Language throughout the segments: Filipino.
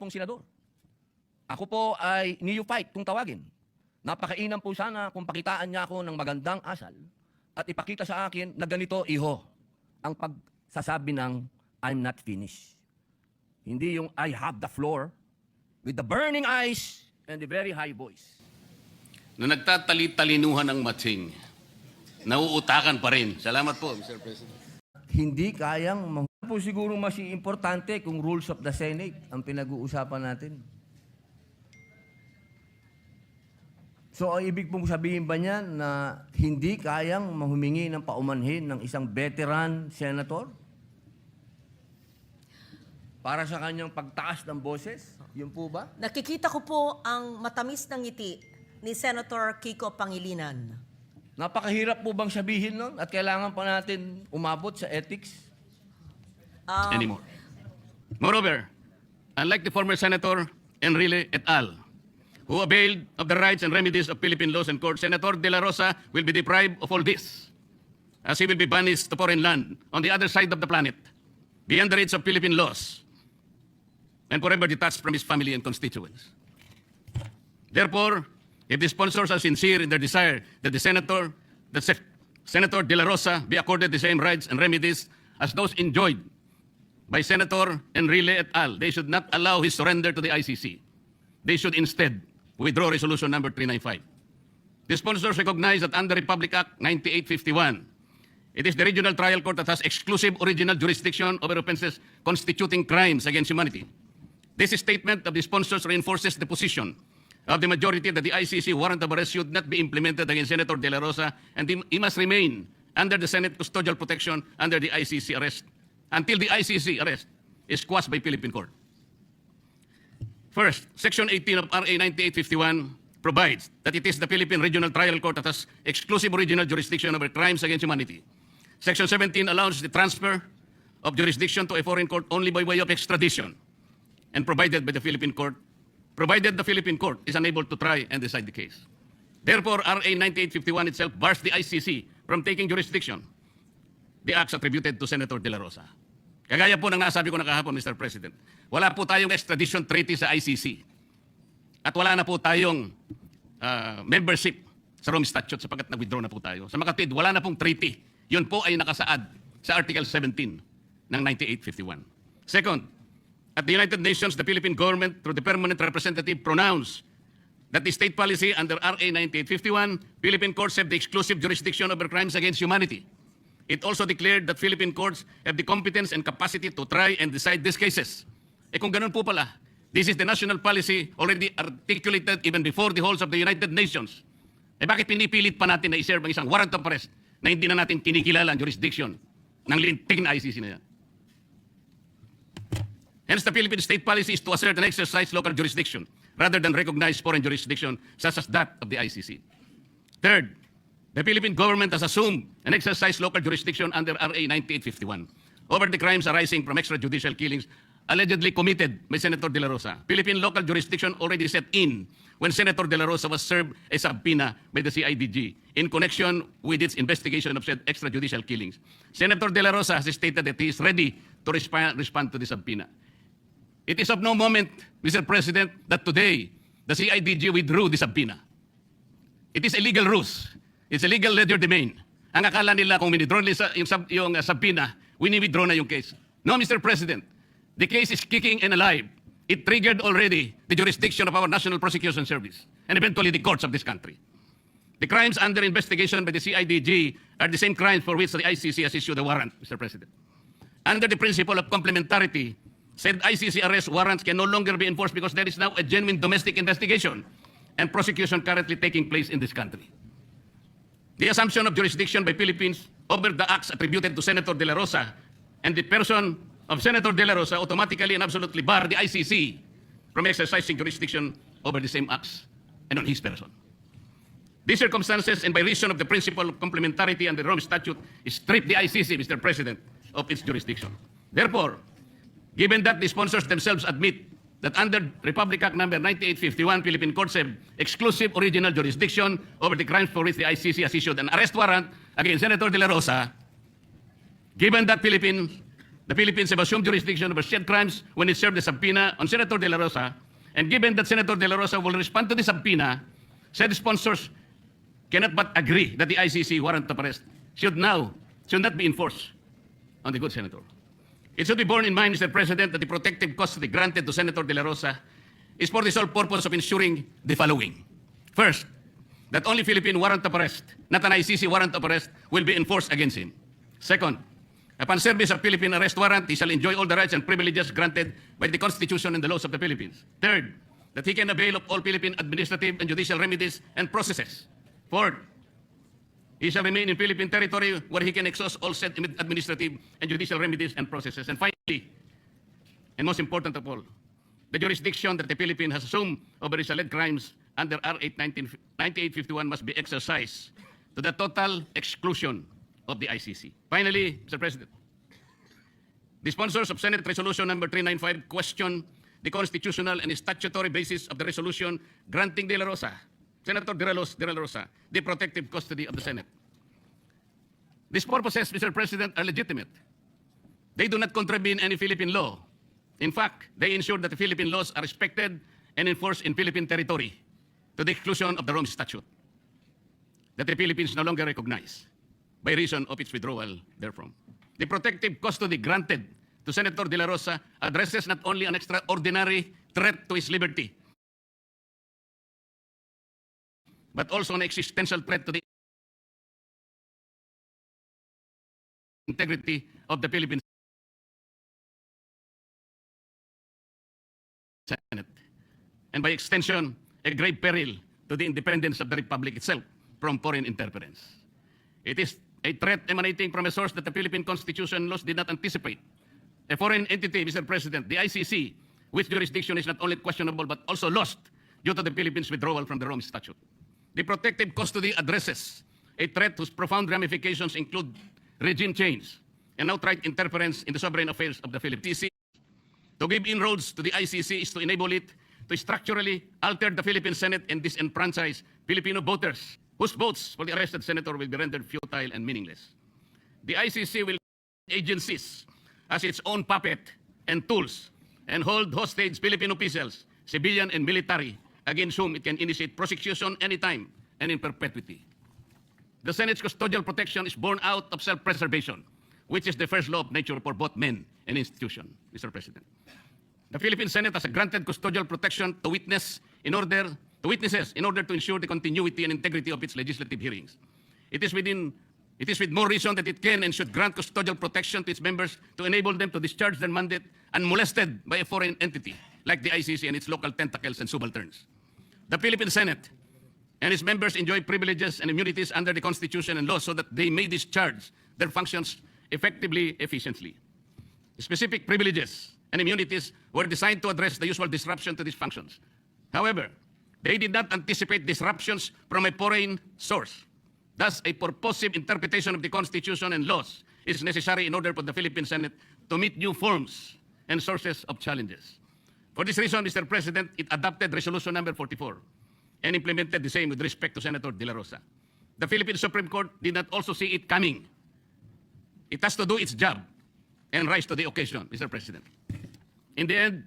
pong senador. Ako po ay neophyte kung tawagin. Napakainam po sana kung pakitaan niya ako ng magandang asal at ipakita sa akin na ganito, iho, ang pagsasabi ng I'm not finished. Hindi yung I have the floor with the burning eyes and the very high voice. Na nagtatali-talinuhan ng matching, nauutakan pa rin. Salamat po, Mr. President. Hindi kayang po siguro mas importante kung rules of the Senate ang pinag-uusapan natin. So, ang ibig pong sabihin ba niya na hindi kayang mahumingi ng paumanhin ng isang veteran senator? Para sa kanyang pagtaas ng boses? Yun po ba? Nakikita ko po ang matamis ng ngiti ni Senator Kiko Pangilinan. Napakahirap po bang sabihin nun? At kailangan pa natin umabot sa ethics? Anymore. Moreover, unlike the former Senator Enrile et al., who availed of the rights and remedies of Philippine laws and courts, Senator De La Rosa will be deprived of all this, as he will be banished to foreign land on the other side of the planet, beyond the reach of Philippine laws, and forever detached from his family and constituents. Therefore, if the sponsors are sincere in their desire that Senator De La Rosa be accorded the same rights and remedies as those enjoyed by Senator Enrile et al., they should not allow his surrender to the ICC. They should instead withdraw Resolution Number 395. The sponsors recognize that under Republic Act 9851, it is the regional trial court that has exclusive original jurisdiction over offenses constituting crimes against humanity. This statement of the sponsors reinforces the position of the majority that the ICC warrant of arrest should not be implemented against Senator De La Rosa, and he must remain under the Senate custodial protection under the ICC arrest until the ICC arrest is quashed by Philippine court. First, Section 18 of RA 9851 provides that it is the Philippine Regional Trial Court that has exclusive original jurisdiction over crimes against humanity. Section 17 allows the transfer of jurisdiction to a foreign court only by way of extradition and provided by the Philippine court, provided the Philippine court is unable to try and decide the case. Therefore, RA 9851 itself bars the ICC from taking jurisdiction, the acts attributed to Senator De La Rosa. Kagaya po ng nasabi ko na kahapon, Mr. President, wala po tayong extradition treaty sa ICC. At wala na po tayong membership sa Rome Statute sapagkat nag-withdraw na po tayo. Sa makatwid, wala na pong treaty. Yun po ay nakasaad sa Article 17 ng 9851. Second, at the United Nations, the Philippine government, through the permanent representative, pronounced that the state policy under RA 9851, Philippine courts have the exclusive jurisdiction over crimes against humanity. It also declared that Philippine courts have the competence and capacity to try and decide these cases. Kung ganun po pala, this is the national policy already articulated even before the halls of the United Nations. Bakit pinipilit pa natin na iserve ang isang warrant of arrest na hindi na natin kinikilala ang jurisdiction ng lintik na ICC na yan? Hence, the Philippine state policy is to assert and exercise local jurisdiction rather than recognize foreign jurisdiction such as that of the ICC. Third, the Philippine government has assumed and exercised local jurisdiction under RA 9851 over the crimes arising from extrajudicial killings allegedly committed by Senator De La Rosa. Philippine local jurisdiction already set in when Senator De La Rosa was served a subpoena by the CIDG in connection with its investigation of said extrajudicial killings. Senator De La Rosa has stated that he is ready to respond to the subpoena. It is of no moment, Mr. President, that today the CIDG withdrew the subpoena. It is a legal ruse. It's a legal legerdemain. Ang akala nila kung withdraw nila yung subpoena, wini-withdraw na yung case. No, Mr. President. The case is kicking and alive. It triggered already the jurisdiction of our National Prosecution Service and eventually the courts of this country. The crimes under investigation by the CIDG are the same crimes for which the ICC has issued a warrant, Mr. President. Under the principle of complementarity, said ICC arrest warrants can no longer be enforced because there is now a genuine domestic investigation and prosecution currently taking place in this country. The assumption of jurisdiction by Philippines over the acts attributed to Senator De La Rosa and the person of Senator De La Rosa automatically and absolutely bar the ICC from exercising jurisdiction over the same acts and on his person. These circumstances, and by reason of the principle of complementarity and the Rome Statute, strip the ICC, Mr. President, of its jurisdiction. Therefore, given that the sponsors themselves admit that under Republic Act number 9851, Philippine courts have exclusive original jurisdiction over the crimes for which the ICC has issued an arrest warrant against Senator De La Rosa, given that the Philippines have assumed jurisdiction over said crimes when it served the subpoena on Senator De La Rosa, and given that Senator De La Rosa will respond to the subpoena, said sponsors cannot but agree that the ICC warrant of arrest should not be enforced on the good senator. It should be borne in mind, Mr. President, that the protective custody granted to Senator De La Rosa is for the sole purpose of ensuring the following. First, that only Philippine warrant of arrest, not an ICC warrant of arrest, will be enforced against him. Second, upon service of Philippine arrest warrant, he shall enjoy all the rights and privileges granted by the Constitution and the laws of the Philippines. Third, that he can avail of all Philippine administrative and judicial remedies and processes. Fourth, he shall remain in Philippine territory where he can exhaust all said administrative and judicial remedies and processes. And finally, and most important of all, the jurisdiction that the Philippines has assumed over his alleged crimes under R8 9851 must be exercised to the total exclusion of the ICC. Finally, Mr. President, the sponsors of Senate Resolution number 395 question the constitutional and statutory basis of the resolution granting Senator De La Rosa, the protective custody of the Senate. These purposes, Mr. President, are legitimate. They do not contravene any Philippine law. In fact, they ensure that the Philippine laws are respected and enforced in Philippine territory to the exclusion of the Rome Statute that the Philippines no longer recognize by reason of its withdrawal therefrom. The protective custody granted to Senator De La Rosa addresses not only an extraordinary threat to his liberty, but also an existential threat to the integrity of the Philippine Senate, and by extension, a grave peril to the independence of the Republic itself from foreign interference. It is a threat emanating from a source that the Philippine Constitution laws did not anticipate. A foreign entity, Mr. President, the ICC, which jurisdiction is not only questionable but also lost due to the Philippines' withdrawal from the Rome Statute. The protective custody addresses a threat whose profound ramifications include regime change and outright interference in the sovereign affairs of the Philippines. To give inroads to the ICC is to enable it to structurally alter the Philippine Senate and disenfranchise Filipino voters whose votes for the arrested senator will be rendered futile and meaningless. The ICC will agencies as its own puppet and tools and hold hostage Filipino officials, civilian and military, against whom it can initiate prosecution anytime and in perpetuity. The Senate's custodial protection is born out of self-preservation, which is the first law of nature for both men and institution, Mr. President. The Philippine Senate has granted custodial protection to witnesses in order to ensure the continuity and integrity of its legislative hearings. It is with more reason that it can and should grant custodial protection to its members to enable them to discharge their mandate unmolested by a foreign entity like the ICC and its local tentacles and subalterns. The Philippine Senate and its members enjoy privileges and immunities under the Constitution and law so that they may discharge their functions effectively, efficiently. Specific privileges and immunities were designed to address the usual disruption to these functions. However, they did not anticipate disruptions from a foreign source. Thus, a purposive interpretation of the Constitution and laws is necessary in order for the Philippine Senate to meet new forms and sources of challenges. For this reason, Mr. President, it adopted Resolution number 44 and implemented the same with respect to Senator De La Rosa. The Philippine Supreme Court did not also see it coming. It has to do its job and rise to the occasion, Mr. President. In the end,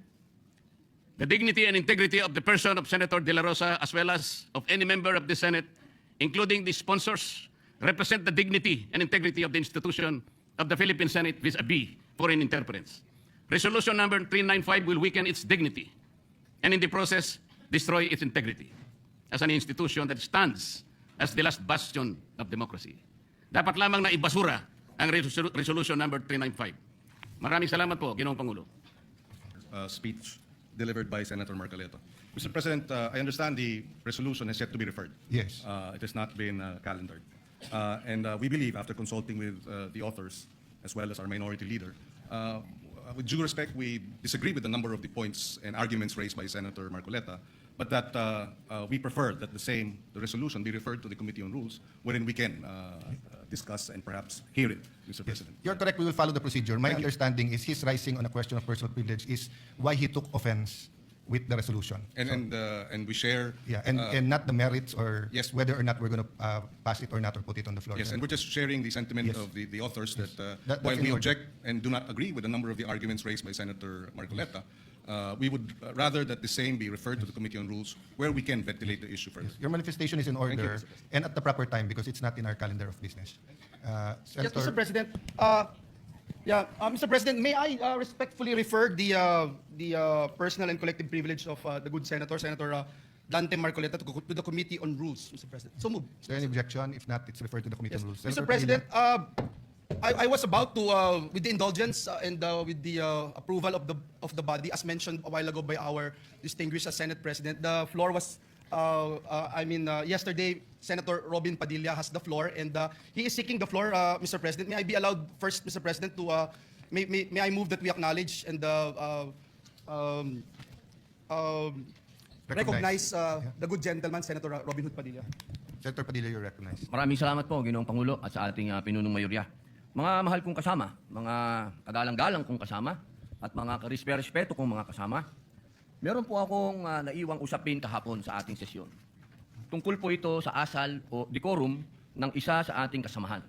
the dignity and integrity of the person of Senator De La Rosa, as well as of any member of the Senate, including the sponsors, represent the dignity and integrity of the institution of the Philippine Senate vis-a-vis foreign interference. Resolution number 395 will weaken its dignity and in the process, destroy its integrity as an institution that stands as the last bastion of democracy. Dapat lamang na ibasura ang Resolution number 395. Maraming salamat po, Ginoong Pangulo. Speech delivered by Senator Marcoleta. Mr. President, I understand the resolution has yet to be referred. Yes. It has not been calendared. And we believe, after consulting with the authors, as well as our minority leader, with due respect, we disagree with a number of the points and arguments raised by Senator Marcoleta, but that we prefer that the resolution be referred to the Committee on Rules, wherein we can discuss and perhaps hear it, Mr. President. You're correct. We will follow the procedure. My understanding is his rising on a question of personal privilege is why he took offense with the resolution. And we share. Yeah, and not the merits or Yes. whether or not we're going to pass it or not or put it on the floor. Yes, and we're just sharing the sentiment Yes. of the authors that That's while in we order. object and do not agree with a number of the arguments raised by Senator Marcoleta, we would rather that the same be referred to the Committee on Rules where we can ventilate the issue further. Your manifestation is in you, order Mr. President. and at the proper time because it's not in our calendar of business. Yes, Mr. President. Mr. President, may I respectfully refer the personal and collective privilege of the good Senator Dante Marcoleta to the Committee on Rules, Mr. President. So move. Is there any objection? If not, it's referred to the Committee Yes. on Rules. Mr. Senator President, Padilla? I was about to, with the indulgence and with the approval of the body, as mentioned a while ago by our distinguished Senate President, the floor was, yesterday, Senator Robin Padilla has the floor, and he is seeking the floor, Mr. President. May I be allowed first, Mr. President, to, may I move that we acknowledge and recognize the good gentleman, Senator Robin Hood Padilla. Senator Padilla, you're recognized. Maraming salamat po, Ginoong Pangulo, at sa ating pinunong mayorya. Mga mahal kong kasama, mga kagalang-galang kong kasama, at mga karespeto kong mga kasama, meron po akong naiwang usapin kahapon sa ating sesyon. Tungkol po ito sa asal o decorum ng isa sa ating kasamahan.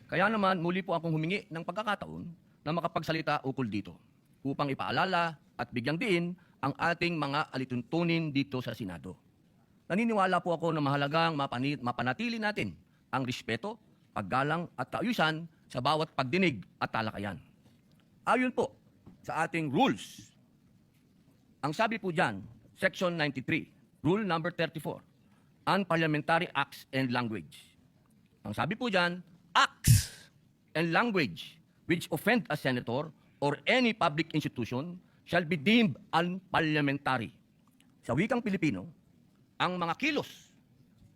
Kaya naman, muli po akong humingi ng pagkakataon na makapagsalita ukol dito upang ipaalala at bigyang diin ang ating mga alituntunin dito sa Senado. Naniniwala po ako na mahalagang mapanatili natin ang respeto, paggalang at kaayusan sa bawat pagdinig at talakayan. Ayon po sa ating rules, ang sabi po dyan, Section 93, Rule number 34, Unparliamentary Acts and Language. Ang sabi po dyan, acts and language which offend a senator or any public institution shall be deemed unparliamentary. Sa wikang Pilipino, ang mga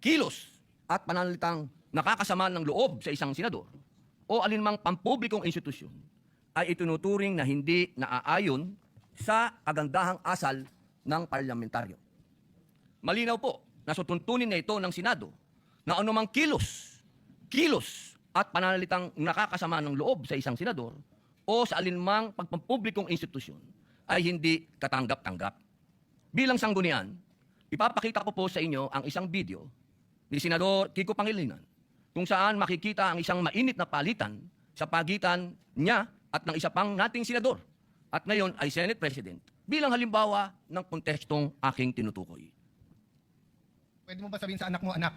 kilos at pananalitang nakakasama ng loob sa isang senador o alinmang pampublikong institusyon ay itinuturing na hindi naaayon sa kagandahang asal ng parlamentaryo. Malinaw po na sa tuntunin na ito ng Senado na anumang kilos at pananalitang nakakasama ng loob sa isang senador o sa alinmang pagpampublikong institusyon ay hindi katanggap-tanggap. Bilang sanggunian, ipapakita ko po sa inyo ang isang video ni Senador Kiko Pangilinan kung saan makikita ang isang mainit na palitan sa pagitan niya at ng isa pang nating senador at ngayon ay Senate President bilang halimbawa ng kontekstong aking tinutukoy. Pwede mo ba sabihin sa anak mo, anak,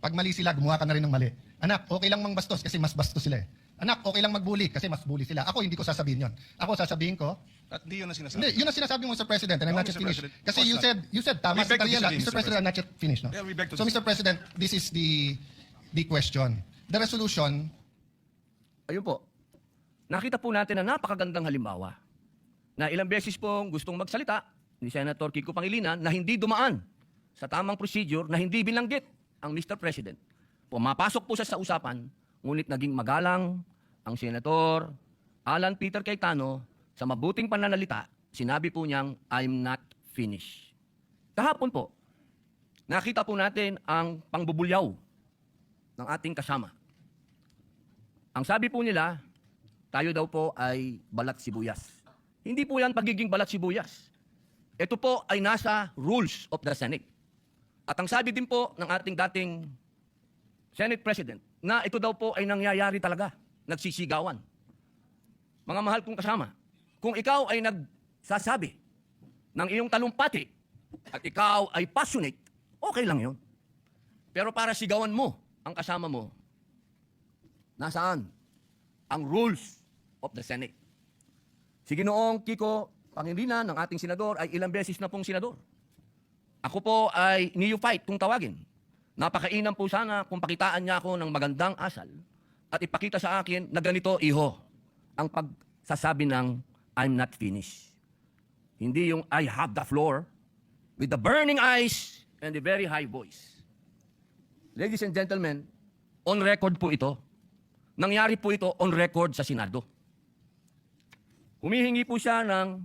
pag mali sila, gumawa ka na rin ng mali. Anak, okay lang mang bastos kasi mas bastos sila eh. Anak, okay lang magbully kasi mas bully sila. Ako hindi ko sasabihin yon. Ako sasabihin ko, At di yun ang sinasabi. hindi, yun ang sinasabi mo, Mr. President, and I'm No, not yet Mr. finished. President, Kasi of you course said, tama We beg si to Tariela. disagree, Mr. Mr. President, I'm not yet finished. No? Yeah, we beg to So, Mr. President, this is the question. The resolution, Ayun po, nakita po natin na napakagandang halimbawa na ilang beses pong gustong magsalita ni Senator Kiko Pangilinan na hindi dumaan sa tamang procedure na hindi binanggit ang Mr. President. Pumapasok po siya sa usapan, ngunit naging magalang ang Senator Alan Peter Cayetano sa mabuting pananalita, sinabi po niyang, I'm not finished. Kahapon po, nakita po natin ang pangbubulyaw ng ating kasama. Ang sabi po nila, tayo daw po ay balat sibuyas. Hindi po yan pagiging balat sibuyas. Ito po ay nasa rules of the Senate. At ang sabi din po ng ating dating Senate President, na ito daw po ay nangyayari talaga, nagsisigawan. Mga mahal kong kasama, kung ikaw ay nagsasabi ng iyong talumpati at ikaw ay passionate, okay lang yun. Pero para sigawan mo ang kasama mo, nasaan ang rules of the Senate? Si Ginoong Kiko Pangilinan ng ating senador ay ilang beses na pong senador. Ako po ay neophyte kung tawagin. Napakainam po sana kung pakitaan niya ako ng magandang asal at ipakita sa akin na ganito, iho, ang pagsasabi ng I'm not finished. Hindi yung I have the floor with the burning eyes and the very high voice. Ladies and gentlemen, on record po ito. Nangyari po ito on record sa Senado. Humihingi po siya ng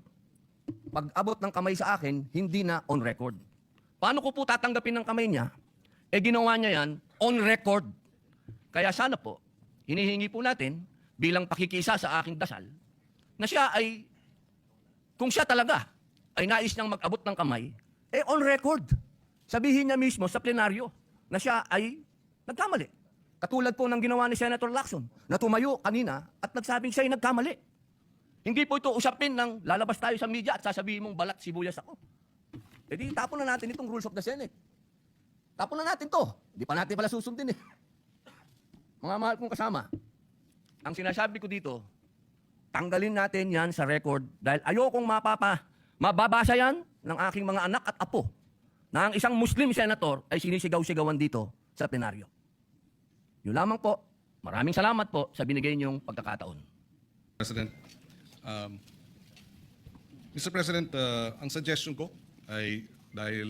pag-abot ng kamay sa akin, hindi na on record. Paano ko po tatanggapin ng kamay niya? Ginawa niya yan on record. Kaya sana po, hinihingi po natin bilang pakikisa sa aking dasal, na siya ay, kung siya talaga ay nais niyang mag-abot ng kamay, on record, sabihin niya mismo sa plenaryo na siya ay nagkamali. Katulad po ng ginawa ni Senator Lacson na tumayo kanina at nagsabing siya ay nagkamali. Hindi po ito usapin ng lalabas tayo sa media at sasabihin mong balat sibuyas ako. E di tapon na natin itong rules of the Senate. Tapon na natin to. Hindi pa natin pala susundin eh. Mga mahal kong kasama, ang sinasabi ko dito, tanggalin natin yan sa record dahil ayokong mababasa yan ng aking mga anak at apo na ang isang Muslim senator ay sinisigaw-sigawan dito sa plenaryo. Yun lamang po. Maraming salamat po sa binigay niyong pagkakataon. President, Mr. President, ang suggestion ko ay dahil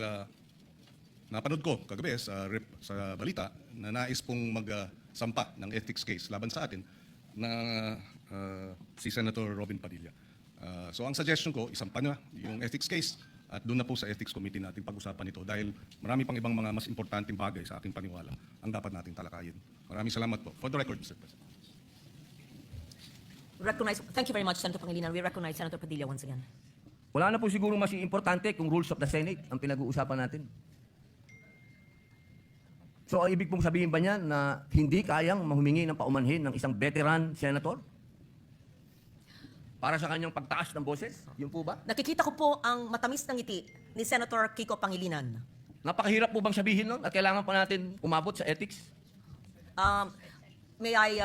napanood ko kagabi sa balita na nais pong magsampa ng ethics case laban sa atin na si Senator Robin Padilla. So ang suggestion ko, isampa niya yung ethics case at doon na po sa ethics committee natin pag-usapan ito dahil marami pang ibang mga mas importanteng bagay sa aking paniwala ang dapat nating talakayin. Maraming salamat po. For the record, Mr. President. Thank you very much, Senator Pangilinan. We recognize Senator Padilla once again. Wala na po siguro mas importante kung rules of the Senate ang pinag-uusapan natin. So, ang ibig pong sabihin ba niyan na hindi kayang mahumingi ng paumanhin ng isang veteran senator? Para sa kanyang pagtaas ng boses? Yun po ba? Nakikita ko po ang matamis na ngiti ni Senator Kiko Pangilinan. Napakahirap po bang sabihin nun? At kailangan pa natin umabot sa ethics? May I